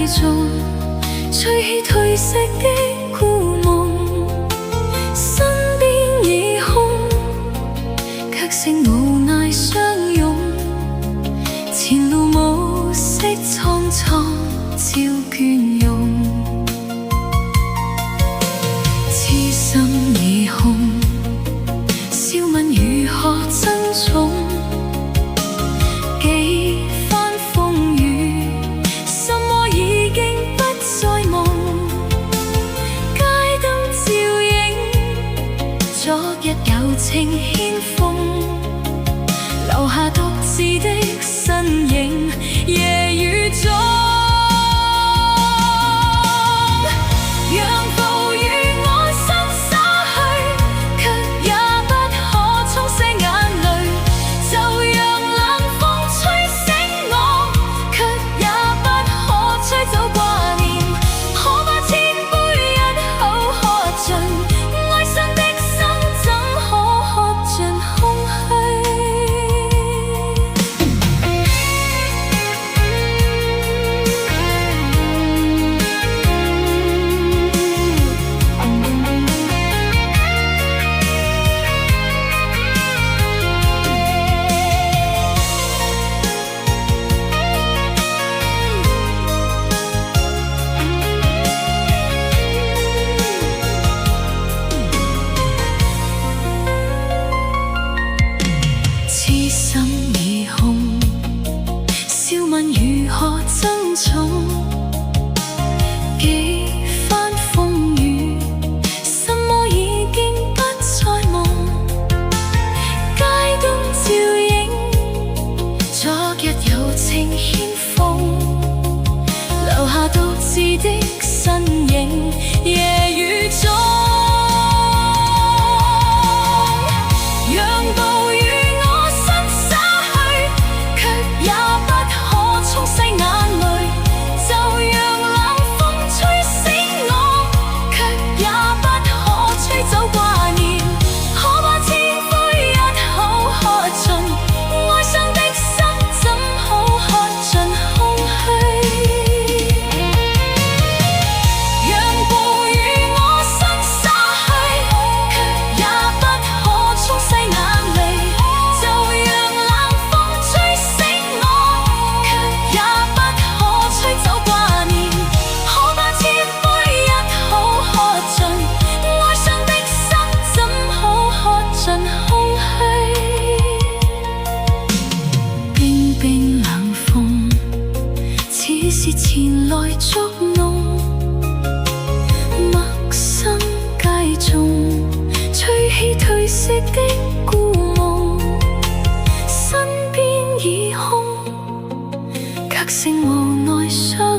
中，吹起褪色的故夢，身邊已空，卻剩無奈相擁。前路暮色蒼蒼，照倦容，痴心已空，笑問如何珍重。幾番風雨，什麼已經不再夢。街燈照映昨日柔情牽風，留下獨自的身影，夜雨中。如何珍重？幾番風雨，什麼已經不再夢。街燈照映昨日柔情牽風，留下獨自的身影，夜雨中。是前來捉弄，陌生街中，吹起褪色的故夢，身邊已空，卻剩無奈相